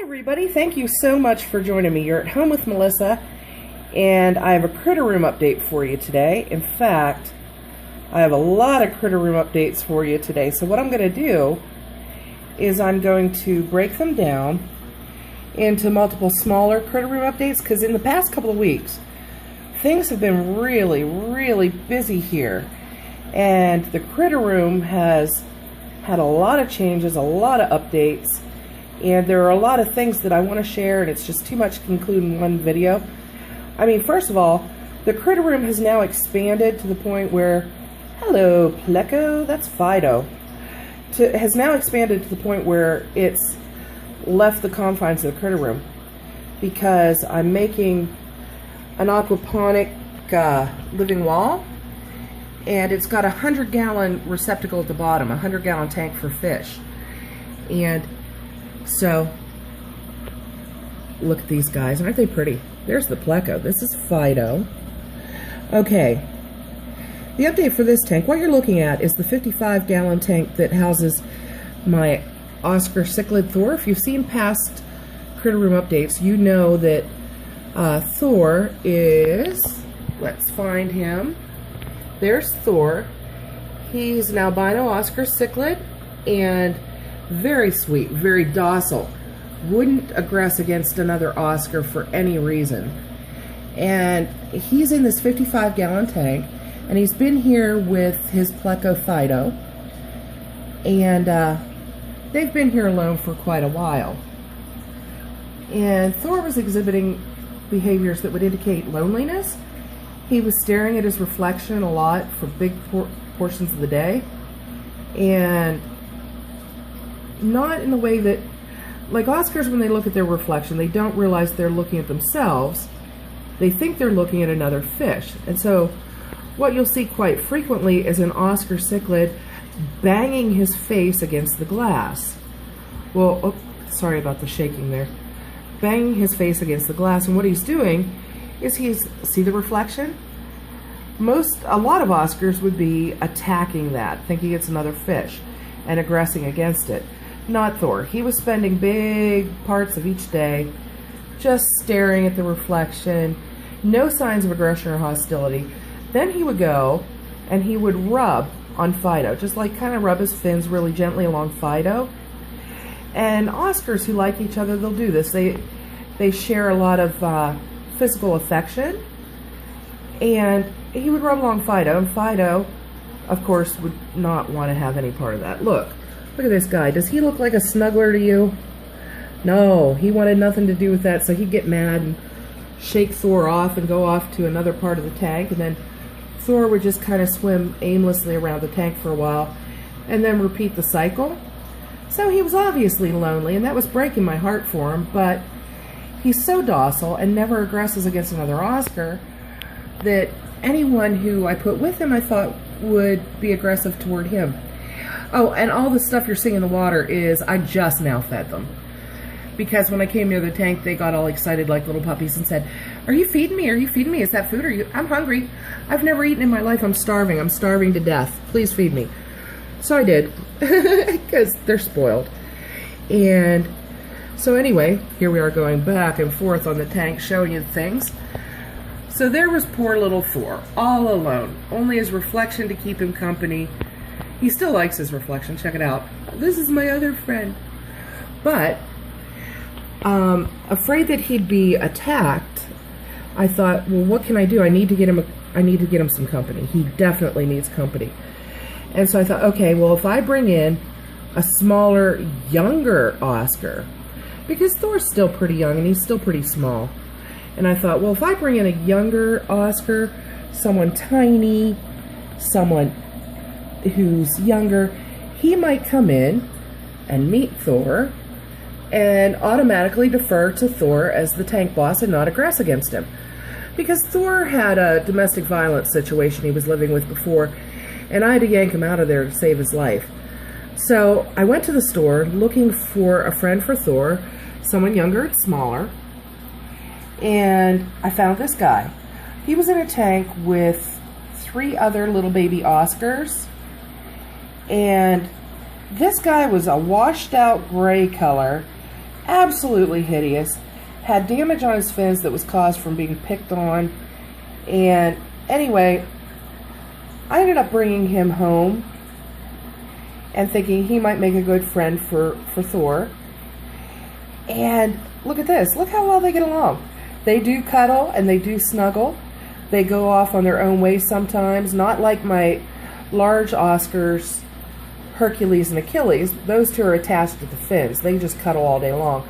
Everybody, thank you so much for joining me. You're at home with Melissa, and I have a Critter Room update for you today. In fact, I have a lot of Critter Room updates for you today. So what I'm going to do is I'm going to break them down into multiple smaller Critter Room updates, because in the past couple of weeks, things have been really busy here. And the Critter Room has had a lot of changes, a lot of updates. And there are a lot of things that I want to share, and it's just too much to include in one video. I mean, first of all, the Critter Room has now expanded to the point where, hello, pleco, that's Fido, has now expanded to the point where it's left the confines of the Critter Room, because I'm making an aquaponic living wall, and it's got a 100-gallon receptacle at the bottom, a 100-gallon tank for fish. And so, look at these guys. Aren't they pretty? There's the pleco. This is Fido. Okay. The update for this tank, what you're looking at is the 55-gallon tank that houses my Oscar Cichlid Thor. If you've seen past Critter Room updates, you know that Thor is, let's find him. There's Thor. He's an albino Oscar Cichlid, and very sweet, very docile. Wouldn't aggress against another Oscar for any reason. And he's in this 55-gallon tank, and he's been here with his pleco Fido, and they've been here alone for quite a while. And Thor was exhibiting behaviors that would indicate loneliness. He was staring at his reflection a lot for big portions of the day, and not in the way that, like Oscars, when they look at their reflection, they don't realize they're looking at themselves. They think they're looking at another fish. And so what you'll see quite frequently is an Oscar Cichlid banging his face against the glass. Well, oh, sorry about the shaking there. Banging his face against the glass, and what he's doing is see the reflection? A lot of Oscars would be attacking that, thinking it's another fish, and aggressing against it. Not Thor. He was spending big parts of each day just staring at the reflection, no signs of aggression or hostility. Then he would go and he would rub on Fido, just like kind of rub his fins really gently along Fido. And Oscars who like each other, they'll do this. They share a lot of physical affection, and he would rub along Fido, and Fido, of course, would not want to have any part of that. Look at this guy. Does he look like a snuggler to you? No, he wanted nothing to do with that, so he'd get mad and shake Thor off and go off to another part of the tank, and then Thor would just kind of swim aimlessly around the tank for a while and then repeat the cycle. So he was obviously lonely, and that was breaking my heart for him, but he's so docile and never aggresses against another Oscar that anyone who I put with him, I thought, would be aggressive toward him. Oh, and all the stuff you're seeing in the water is I just now fed them. Because when I came near the tank, they got all excited like little puppies and said, "Are you feeding me? Are you feeding me? Is that food? I'm hungry. I've never eaten in my life. I'm starving. I'm starving to death. Please feed me." So I did, because they're spoiled. And so anyway, here we are going back and forth on the tank showing you things. So there was poor little Thor, all alone, only his reflection to keep him company. He still likes his reflection. Check it out. This is my other friend. But afraid that he'd be attacked, I thought, well, what can I do? I need to get him some company. He definitely needs company. And so I thought, okay, well, if I bring in a smaller, younger Oscar, because Thor's still pretty young and he's still pretty small. And I thought, well, if I bring in a younger Oscar, someone tiny, someone who's younger, he might come in and meet Thor and automatically defer to Thor as the tank boss and not aggress against him. Because Thor had a domestic violence situation he was living with before, and I had to yank him out of there to save his life. So I went to the store looking for a friend for Thor, someone younger and smaller, and I found this guy. He was in a tank with 3 other little baby Oscars, and this guy was a washed out gray color, absolutely hideous, had damage on his fins that was caused from being picked on. And anyway, I ended up bringing him home and thinking he might make a good friend for Thor. And look at this. Look how well they get along. They do cuddle and they do snuggle. They go off on their own way sometimes, not like my large Oscars, Hercules and Achilles. Those two are attached to the fins. They just cuddle all day long.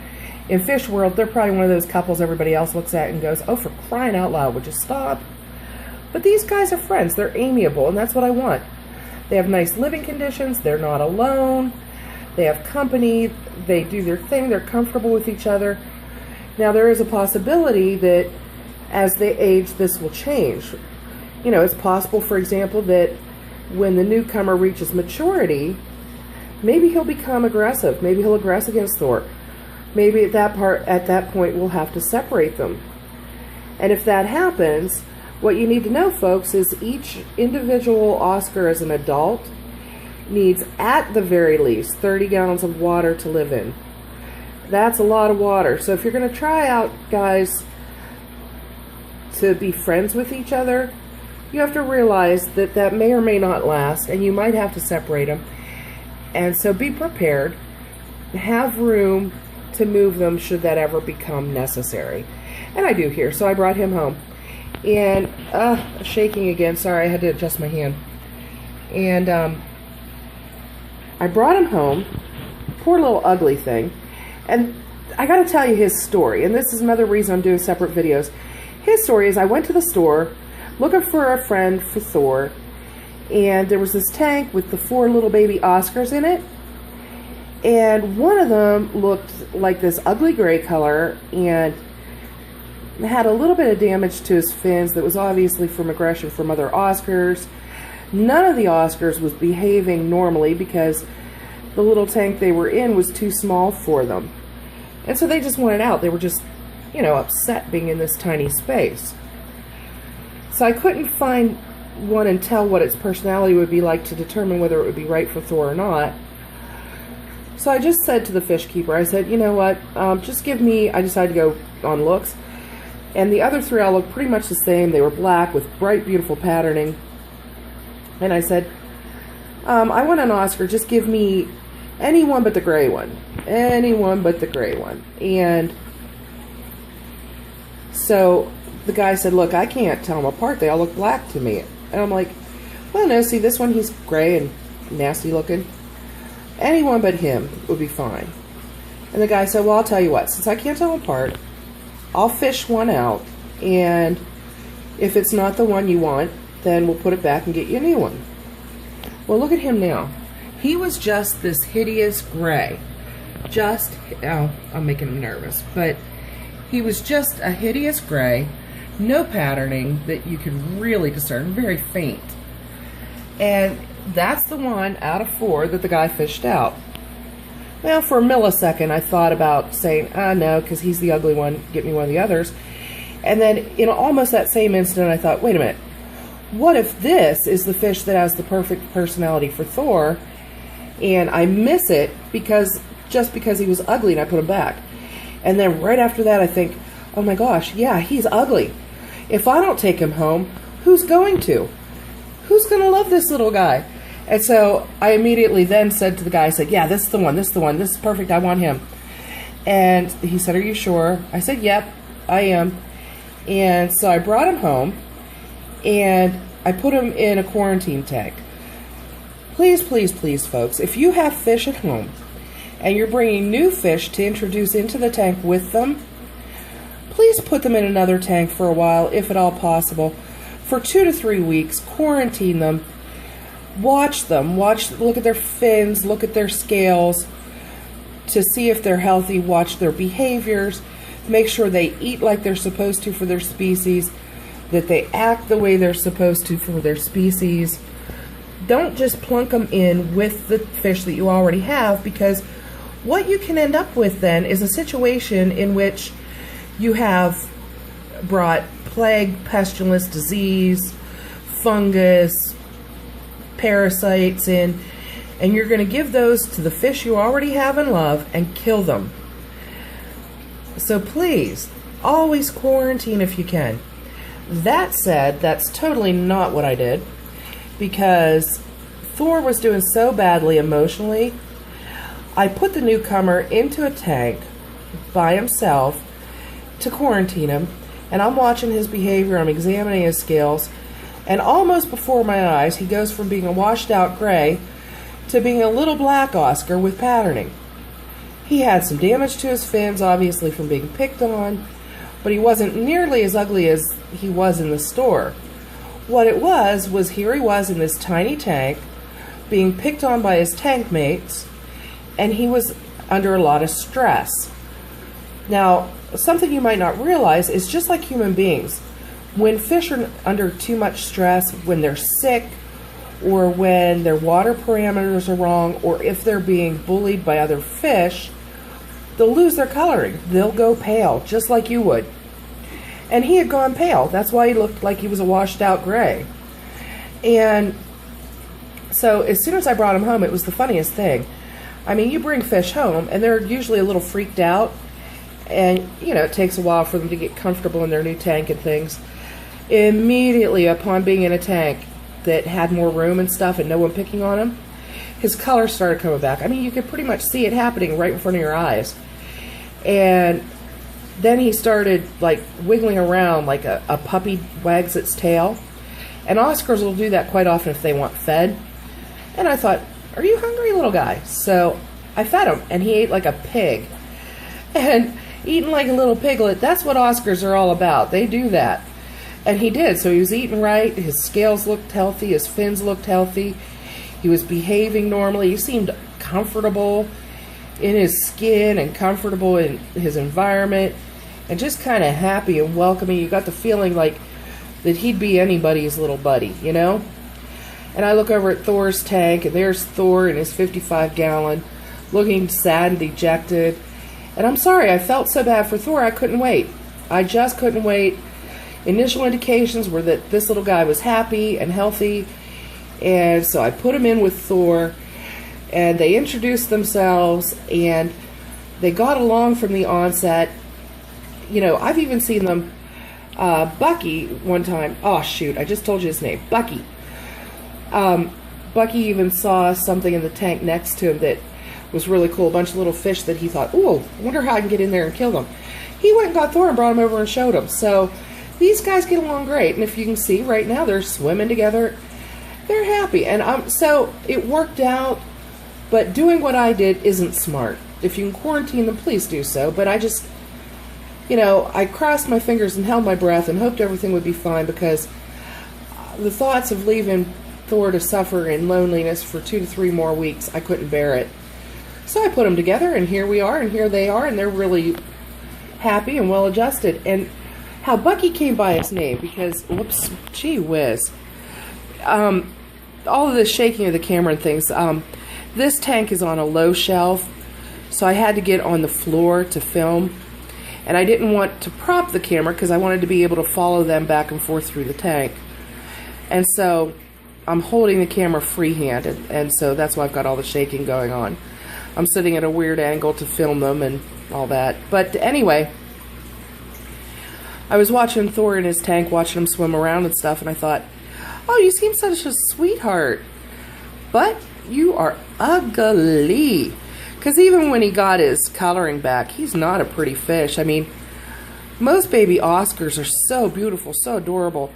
In fish world, they're probably one of those couples everybody else looks at and goes, oh, for crying out loud, would you stop? But these guys are friends. They're amiable, and that's what I want. They have nice living conditions. They're not alone. They have company. They do their thing. They're comfortable with each other. Now, there is a possibility that as they age, this will change. You know, it's possible, for example, that when the newcomer reaches maturity, maybe he'll become aggressive. Maybe he'll aggress against Thor. Maybe at that point, we'll have to separate them. And if that happens, what you need to know, folks, is each individual Oscar as an adult needs, at the very least, 30 gallons of water to live in. That's a lot of water. So if you're going to try out, guys, to be friends with each other, you have to realize that that may or may not last, and you might have to separate them. And so be prepared. Have room to move them should that ever become necessary. And I do here. So I brought him home. And, shaking again. Sorry, I had to adjust my hand. And I brought him home. Poor little ugly thing. And I got to tell you his story. And this is another reason I'm doing separate videos. His story is I went to the store looking for a friend for Thor. And there was this tank with the 4 little baby Oscars in it. And one of them looked like this ugly gray color and had a little bit of damage to his fins that was obviously from aggression from other Oscars. None of the Oscars was behaving normally because the little tank they were in was too small for them. And so they just wanted out. They were just, you know, upset being in this tiny space. So I couldn't find one and tell what its personality would be like to determine whether it would be right for Thor or not. So I just said to the fish keeper, I said, you know what, just give me, I decided to go on looks. And the other 3 all looked pretty much the same. They were black with bright, beautiful patterning. And I said, I want an Oscar. Just give me anyone but the gray one. Anyone but the gray one. And so the guy said, look, I can't tell them apart. They all look black to me. And I'm like, well, no, see, this one, he's gray and nasty looking. Anyone but him would be fine. And the guy said, well, I'll tell you what. Since I can't tell them apart, I'll fish one out, and if it's not the one you want, then we'll put it back and get you a new one. Well, look at him now. He was just this hideous gray. Oh, I'm making him nervous, but he was just a hideous gray, no patterning that you could really discern, very faint. And that's the one out of 4 that the guy fished out. Well, for a millisecond, I thought about saying, no, because he's the ugly one, get me one of the others. And then in almost that same instant, I thought, wait a minute, what if this is the fish that has the perfect personality for Thor, and I miss it just because he was ugly and I put him back. And then right after that, I think, oh my gosh, yeah, he's ugly. If I don't take him home, who's going to? Who's going to love this little guy? And so I immediately then said to the guy, I said, yeah, this is the one, this is the one, this is perfect, I want him. And he said, are you sure? I said, yep, I am. And so I brought him home, and I put him in a quarantine tank. Please, please, please, folks, if you have fish at home, and you're bringing new fish to introduce into the tank with them, please put them in another tank for a while, if at all possible, for 2 to 3 weeks, quarantine them, watch them, look at their fins, look at their scales to see if they're healthy, watch their behaviors, make sure they eat like they're supposed to for their species, that they act the way they're supposed to for their species. Don't just plunk them in with the fish that you already have, because what you can end up with then is a situation in which you have brought plague, pestilence, disease, fungus, parasites in, and you're going to give those to the fish you already have and love and kill them. So please, always quarantine if you can. That said, that's totally not what I did, because Thor was doing so badly emotionally. I put the newcomer into a tank by himself to quarantine him, and I'm watching his behavior, I'm examining his scales, and almost before my eyes, he goes from being a washed out gray to being a little black Oscar with patterning. He had some damage to his fins, obviously from being picked on, but he wasn't nearly as ugly as he was in the store. What it was here he was in this tiny tank, being picked on by his tank mates, and he was under a lot of stress. Now, something you might not realize is just like human beings, when fish are under too much stress, when they're sick, or when their water parameters are wrong, or if they're being bullied by other fish, they'll lose their coloring. They'll go pale, just like you would. And he had gone pale. That's why he looked like he was a washed out gray. And so as soon as I brought him home, it was the funniest thing. I mean, you bring fish home, and they're usually a little freaked out. And, you know, it takes a while for them to get comfortable in their new tank and things. Immediately upon being in a tank that had more room and stuff and no one picking on him, his color started coming back. I mean, you could pretty much see it happening right in front of your eyes. And then he started like wiggling around like a puppy wags its tail. And Oscars will do that quite often if they want fed. And I thought, are you hungry, little guy? So I fed him, and he ate like a pig. And eating like a little piglet, that's what Oscars are all about. They do that. And he did. So he was eating right. His scales looked healthy. His fins looked healthy. He was behaving normally. He seemed comfortable in his skin and comfortable in his environment and just kind of happy and welcoming. You got the feeling like that he'd be anybody's little buddy, you know? And I look over at Thor's tank, and there's Thor in his 55-gallon, looking sad and dejected. And I'm sorry, I felt so bad for Thor, I couldn't wait. I just couldn't wait. Initial indications were that this little guy was happy and healthy, and so I put him in with Thor, and they introduced themselves, and they got along from the onset. You know, I've even seen them, Bucky one time, oh shoot, I just told you his name, Bucky. Bucky even saw something in the tank next to him that was really cool, a bunch of little fish that he thought, ooh, I wonder how I can get in there and kill them. He went and got Thor and brought him over and showed him. So these guys get along great, and if you can see right now, they're swimming together. They're happy, and so it worked out, but doing what I did isn't smart. If you can quarantine them, please do so, but I just, you know, I crossed my fingers and held my breath and hoped everything would be fine, because the thoughts of leaving Thor to suffer in loneliness for 2 to 3 more weeks, I couldn't bear it. So I put them together, and here we are, and here they are, and they're really happy and well adjusted. And how Bucky came by his name, because, whoops, gee whiz. All of this shaking of the camera and things, this tank is on a low shelf, so I had to get on the floor to film, and I didn't want to prop the camera because I wanted to be able to follow them back and forth through the tank. And so I'm holding the camera freehanded, and so that's why I've got all the shaking going on. I'm sitting at a weird angle to film them and all that. But anyway, I was watching Thor in his tank, watching him swim around and stuff, and I thought, oh, you seem such a sweetheart, but you are ugly. Because even when he got his coloring back, he's not a pretty fish. I mean, most baby Oscars are so beautiful, so adorable,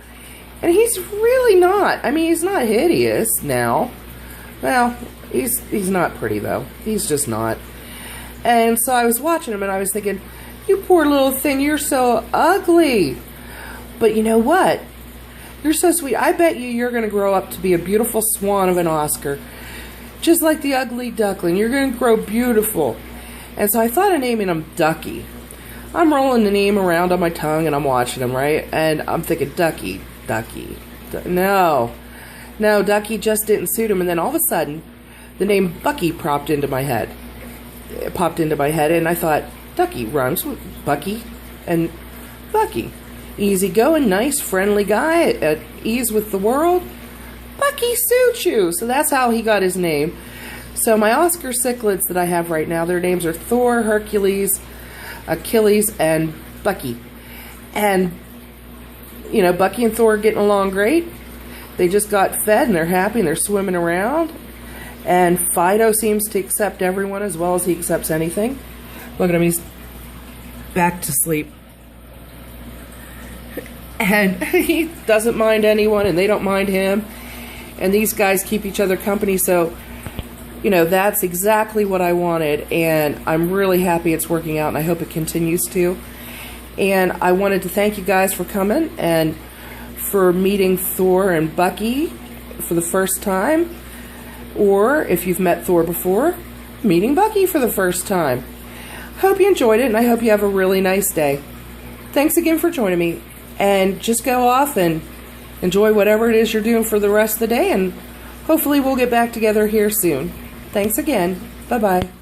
and he's really not. I mean, he's not hideous now. Well, he's not pretty, though. He's just not. And so I was watching him, and I was thinking, you poor little thing, you're so ugly. But you know what? You're so sweet. I bet you're going to grow up to be a beautiful swan of an Oscar. Just like the ugly duckling. You're going to grow beautiful. And so I thought of naming him Ducky. I'm rolling the name around on my tongue, and I'm watching him, right? And I'm thinking, Ducky. No, Ducky just didn't suit him. And then all of a sudden, the name Bucky popped into my head. And I thought, Ducky rhymes with Bucky and Bucky. Easygoing, nice, friendly guy, at ease with the world. Bucky suits you. So that's how he got his name. So my Oscar cichlids that I have right now, their names are Thor, Hercules, Achilles and Bucky. And, you know, Bucky and Thor are getting along great. They just got fed and they're happy and they're swimming around. And Fido seems to accept everyone as well as he accepts anything. Look at him, he's back to sleep. And he doesn't mind anyone and they don't mind him. And these guys keep each other company, so, you know, that's exactly what I wanted. And I'm really happy it's working out and I hope it continues to. And I wanted to thank you guys for coming and for meeting Thor and Bucky for the first time. Or, if you've met Thor before, meeting Bucky for the first time. Hope you enjoyed it, and I hope you have a really nice day. Thanks again for joining me. And just go off and enjoy whatever it is you're doing for the rest of the day, and hopefully we'll get back together here soon. Thanks again. Bye-bye.